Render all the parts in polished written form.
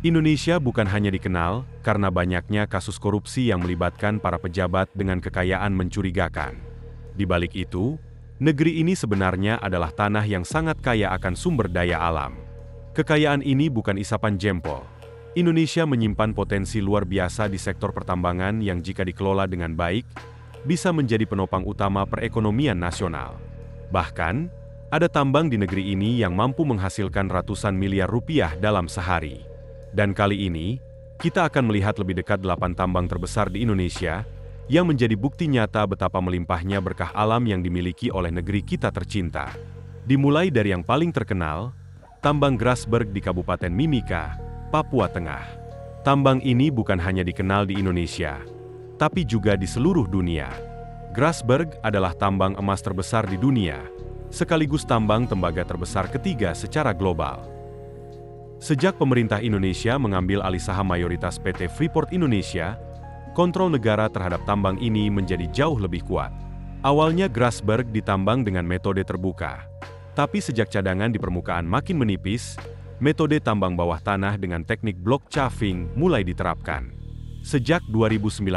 Indonesia bukan hanya dikenal karena banyaknya kasus korupsi yang melibatkan para pejabat dengan kekayaan mencurigakan. Di balik itu, negeri ini sebenarnya adalah tanah yang sangat kaya akan sumber daya alam. Kekayaan ini bukan isapan jempol. Indonesia menyimpan potensi luar biasa di sektor pertambangan yang jika dikelola dengan baik, bisa menjadi penopang utama perekonomian nasional. Bahkan, ada tambang di negeri ini yang mampu menghasilkan ratusan miliar rupiah dalam sehari. Dan kali ini, kita akan melihat lebih dekat 8 tambang terbesar di Indonesia, yang menjadi bukti nyata betapa melimpahnya berkah alam yang dimiliki oleh negeri kita tercinta. Dimulai dari yang paling terkenal, tambang Grasberg di Kabupaten Mimika, Papua Tengah. Tambang ini bukan hanya dikenal di Indonesia, tapi juga di seluruh dunia. Grasberg adalah tambang emas terbesar di dunia, sekaligus tambang tembaga terbesar ketiga secara global. Sejak pemerintah Indonesia mengambil alih saham mayoritas PT Freeport Indonesia, kontrol negara terhadap tambang ini menjadi jauh lebih kuat. Awalnya Grasberg ditambang dengan metode terbuka, tapi sejak cadangan di permukaan makin menipis, metode tambang bawah tanah dengan teknik block caving mulai diterapkan. Sejak 2019,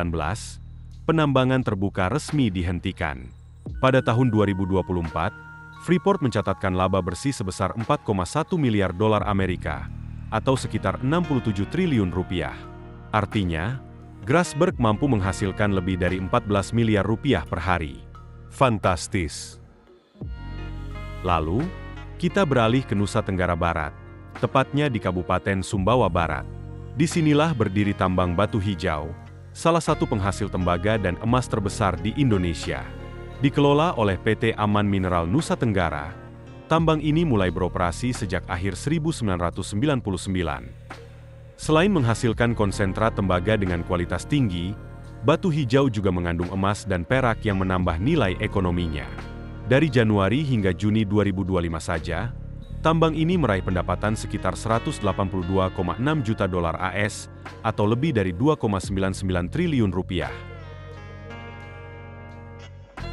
penambangan terbuka resmi dihentikan. Pada tahun 2024, Freeport mencatatkan laba bersih sebesar 4,1 miliar dolar Amerika, atau sekitar 67 triliun rupiah. Artinya, Grasberg mampu menghasilkan lebih dari 14 miliar rupiah per hari. Fantastis! Lalu, kita beralih ke Nusa Tenggara Barat, tepatnya di Kabupaten Sumbawa Barat. Disinilah berdiri tambang batu hijau, salah satu penghasil tembaga dan emas terbesar di Indonesia. Dikelola oleh PT Aman Mineral Nusa Tenggara, tambang ini mulai beroperasi sejak akhir 1999. Selain menghasilkan konsentrat tembaga dengan kualitas tinggi, batu hijau juga mengandung emas dan perak yang menambah nilai ekonominya. Dari Januari hingga Juni 2025 saja, tambang ini meraih pendapatan sekitar 182,6 juta dolar AS atau lebih dari 2,99 triliun rupiah.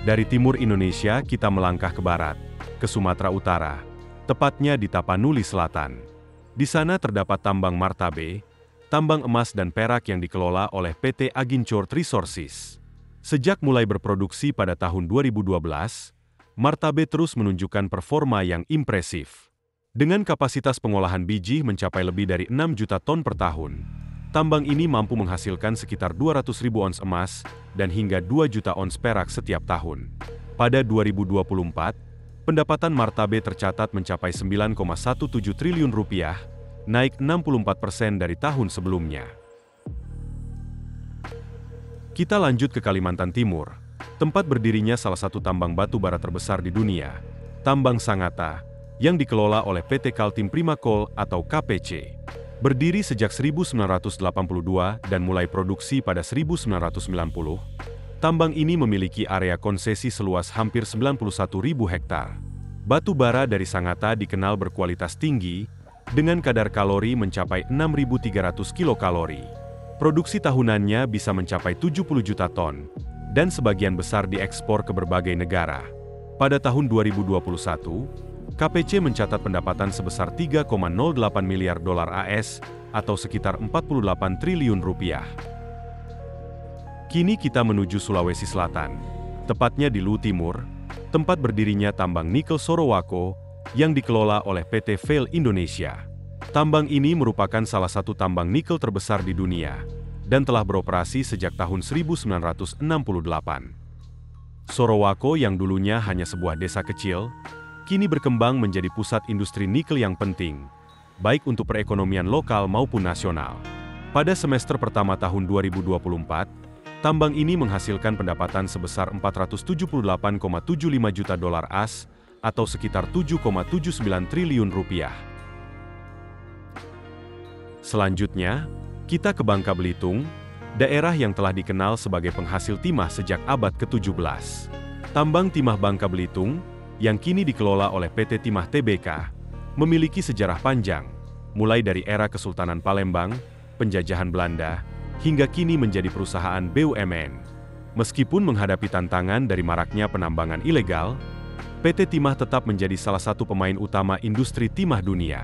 Dari timur Indonesia kita melangkah ke barat, ke Sumatera Utara, tepatnya di Tapanuli Selatan. Di sana terdapat tambang Martabe, tambang emas dan perak yang dikelola oleh PT Agincourt Resources. Sejak mulai berproduksi pada tahun 2012, Martabe terus menunjukkan performa yang impresif. Dengan kapasitas pengolahan biji mencapai lebih dari 6 juta ton per tahun, tambang ini mampu menghasilkan sekitar 200.000 ons emas dan hingga 2 juta ons perak setiap tahun. Pada 2024, pendapatan Martabe tercatat mencapai 9,17 triliun rupiah, naik 64% dari tahun sebelumnya. Kita lanjut ke Kalimantan Timur, tempat berdirinya salah satu tambang batu bara terbesar di dunia, Tambang Sangatta, yang dikelola oleh PT Kaltim Primacoal atau KPC. Berdiri sejak 1982 dan mulai produksi pada 1990, tambang ini memiliki area konsesi seluas hampir 91.000 hektar. Batu bara dari Sangatta dikenal berkualitas tinggi, dengan kadar kalori mencapai 6.300 kilokalori. Produksi tahunannya bisa mencapai 70 juta ton, dan sebagian besar diekspor ke berbagai negara. Pada tahun 2021, KPC mencatat pendapatan sebesar 3,08 miliar dolar AS atau sekitar 48 triliun rupiah. Kini kita menuju Sulawesi Selatan, tepatnya di Luwu Timur, tempat berdirinya tambang nikel Sorowako yang dikelola oleh PT Vale Indonesia. Tambang ini merupakan salah satu tambang nikel terbesar di dunia dan telah beroperasi sejak tahun 1968. Sorowako yang dulunya hanya sebuah desa kecil, kini berkembang menjadi pusat industri nikel yang penting, baik untuk perekonomian lokal maupun nasional. Pada semester pertama tahun 2024, tambang ini menghasilkan pendapatan sebesar 478,75 juta dolar AS atau sekitar 7,79 triliun rupiah. Selanjutnya, kita ke Bangka Belitung, daerah yang telah dikenal sebagai penghasil timah sejak abad ke-17. Tambang timah Bangka Belitung, yang kini dikelola oleh PT Timah Tbk, memiliki sejarah panjang, mulai dari era Kesultanan Palembang, penjajahan Belanda, hingga kini menjadi perusahaan BUMN. Meskipun menghadapi tantangan dari maraknya penambangan ilegal, PT Timah tetap menjadi salah satu pemain utama industri timah dunia.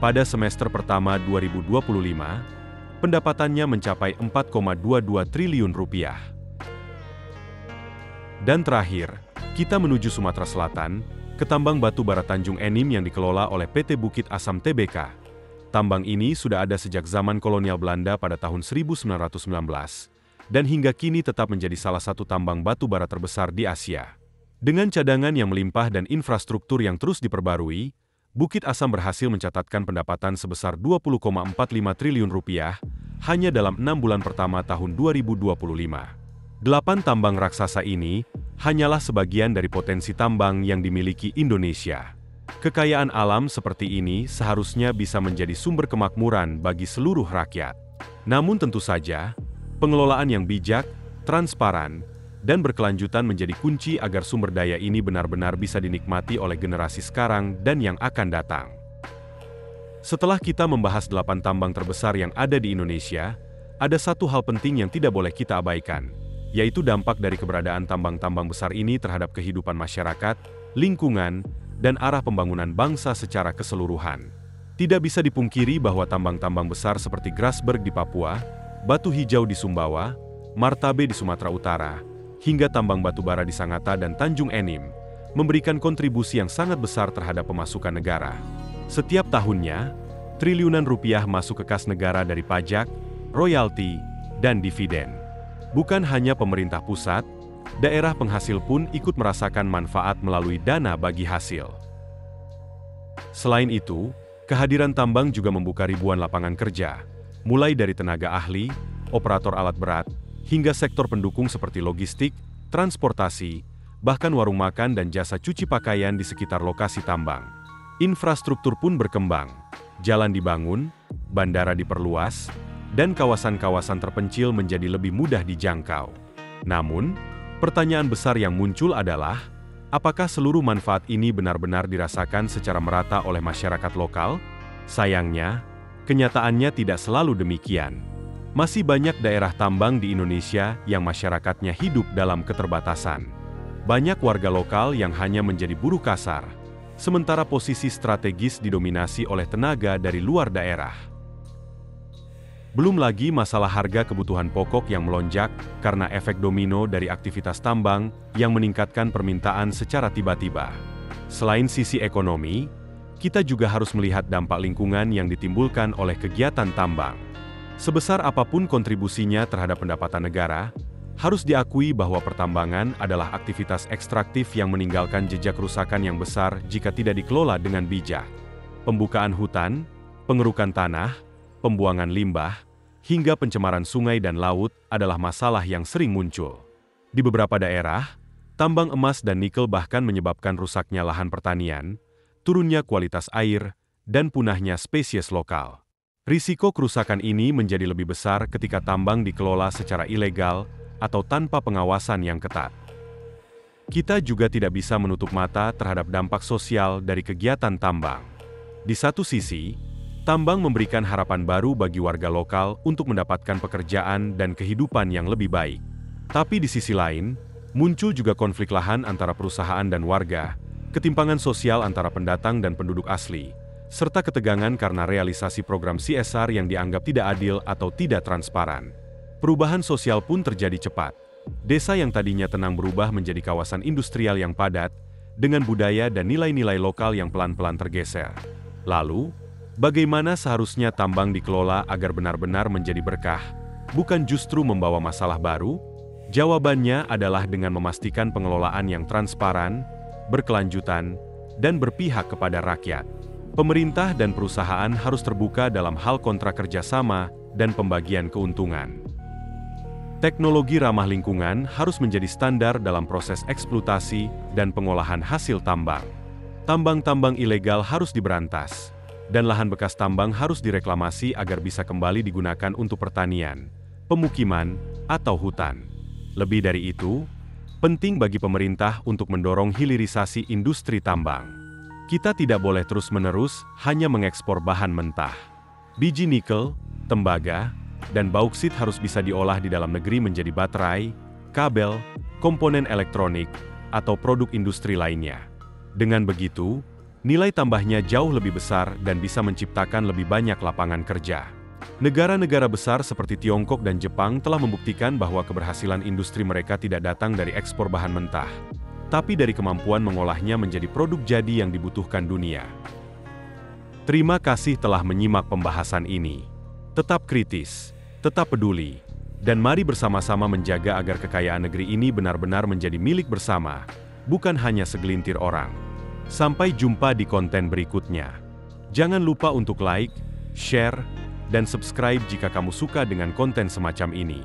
Pada semester pertama 2025, pendapatannya mencapai 4,22 triliun rupiah. Dan terakhir, kita menuju Sumatera Selatan, ke tambang batu bara Tanjung Enim yang dikelola oleh PT Bukit Asam Tbk. Tambang ini sudah ada sejak zaman kolonial Belanda pada tahun 1919, dan hingga kini tetap menjadi salah satu tambang batu bara terbesar di Asia. Dengan cadangan yang melimpah dan infrastruktur yang terus diperbarui, Bukit Asam berhasil mencatatkan pendapatan sebesar 20,45 triliun rupiah hanya dalam 6 bulan pertama tahun 2025. 8 tambang raksasa ini hanyalah sebagian dari potensi tambang yang dimiliki Indonesia. Kekayaan alam seperti ini seharusnya bisa menjadi sumber kemakmuran bagi seluruh rakyat. Namun tentu saja, pengelolaan yang bijak, transparan, dan berkelanjutan menjadi kunci agar sumber daya ini benar-benar bisa dinikmati oleh generasi sekarang dan yang akan datang. Setelah kita membahas 8 tambang terbesar yang ada di Indonesia, ada satu hal penting yang tidak boleh kita abaikan, yaitu dampak dari keberadaan tambang-tambang besar ini terhadap kehidupan masyarakat, lingkungan, dan arah pembangunan bangsa secara keseluruhan. Tidak bisa dipungkiri bahwa tambang-tambang besar seperti Grasberg di Papua, Batu Hijau di Sumbawa, Martabe di Sumatera Utara, hingga tambang batu bara di Sangatta dan Tanjung Enim, memberikan kontribusi yang sangat besar terhadap pemasukan negara. Setiap tahunnya, triliunan rupiah masuk ke kas negara dari pajak, royalti, dan dividen. Bukan hanya pemerintah pusat, daerah penghasil pun ikut merasakan manfaat melalui dana bagi hasil. Selain itu, kehadiran tambang juga membuka ribuan lapangan kerja, mulai dari tenaga ahli, operator alat berat, hingga sektor pendukung seperti logistik, transportasi, bahkan warung makan dan jasa cuci pakaian di sekitar lokasi tambang. Infrastruktur pun berkembang, jalan dibangun, bandara diperluas, dan kawasan-kawasan terpencil menjadi lebih mudah dijangkau. Namun, pertanyaan besar yang muncul adalah, apakah seluruh manfaat ini benar-benar dirasakan secara merata oleh masyarakat lokal? Sayangnya, kenyataannya tidak selalu demikian. Masih banyak daerah tambang di Indonesia yang masyarakatnya hidup dalam keterbatasan. Banyak warga lokal yang hanya menjadi buruh kasar, sementara posisi strategis didominasi oleh tenaga dari luar daerah. Belum lagi masalah harga kebutuhan pokok yang melonjak karena efek domino dari aktivitas tambang yang meningkatkan permintaan secara tiba-tiba. Selain sisi ekonomi, kita juga harus melihat dampak lingkungan yang ditimbulkan oleh kegiatan tambang. Sebesar apapun kontribusinya terhadap pendapatan negara, harus diakui bahwa pertambangan adalah aktivitas ekstraktif yang meninggalkan jejak kerusakan yang besar jika tidak dikelola dengan bijak. Pembukaan hutan, pengerukan tanah, pembuangan limbah, hingga pencemaran sungai dan laut adalah masalah yang sering muncul. Di beberapa daerah, tambang emas dan nikel bahkan menyebabkan rusaknya lahan pertanian, turunnya kualitas air, dan punahnya spesies lokal. Risiko kerusakan ini menjadi lebih besar ketika tambang dikelola secara ilegal atau tanpa pengawasan yang ketat. Kita juga tidak bisa menutup mata terhadap dampak sosial dari kegiatan tambang. Di satu sisi, tambang memberikan harapan baru bagi warga lokal untuk mendapatkan pekerjaan dan kehidupan yang lebih baik. Tapi di sisi lain, muncul juga konflik lahan antara perusahaan dan warga, ketimpangan sosial antara pendatang dan penduduk asli, serta ketegangan karena realisasi program CSR yang dianggap tidak adil atau tidak transparan. Perubahan sosial pun terjadi cepat. Desa yang tadinya tenang berubah menjadi kawasan industrial yang padat, dengan budaya dan nilai-nilai lokal yang pelan-pelan tergeser. Lalu, bagaimana seharusnya tambang dikelola agar benar-benar menjadi berkah, bukan justru membawa masalah baru? Jawabannya adalah dengan memastikan pengelolaan yang transparan, berkelanjutan, dan berpihak kepada rakyat. Pemerintah dan perusahaan harus terbuka dalam hal kontrak kerjasama dan pembagian keuntungan. Teknologi ramah lingkungan harus menjadi standar dalam proses eksploitasi dan pengolahan hasil tambang. Tambang-tambang ilegal harus diberantas, dan lahan bekas tambang harus direklamasi agar bisa kembali digunakan untuk pertanian, pemukiman, atau hutan. Lebih dari itu, penting bagi pemerintah untuk mendorong hilirisasi industri tambang. Kita tidak boleh terus-menerus hanya mengekspor bahan mentah. Biji nikel, tembaga, dan bauksit harus bisa diolah di dalam negeri menjadi baterai, kabel, komponen elektronik, atau produk industri lainnya. Dengan begitu, Nilai tambahnya jauh lebih besar dan bisa menciptakan lebih banyak lapangan kerja. Negara-negara besar seperti Tiongkok dan Jepang telah membuktikan bahwa keberhasilan industri mereka tidak datang dari ekspor bahan mentah, tapi dari kemampuan mengolahnya menjadi produk jadi yang dibutuhkan dunia. Terima kasih telah menyimak pembahasan ini. Tetap kritis, tetap peduli, dan mari bersama-sama menjaga agar kekayaan negeri ini benar-benar menjadi milik bersama, bukan hanya segelintir orang. Sampai jumpa di konten berikutnya. Jangan lupa untuk like, share, dan subscribe jika kamu suka dengan konten semacam ini.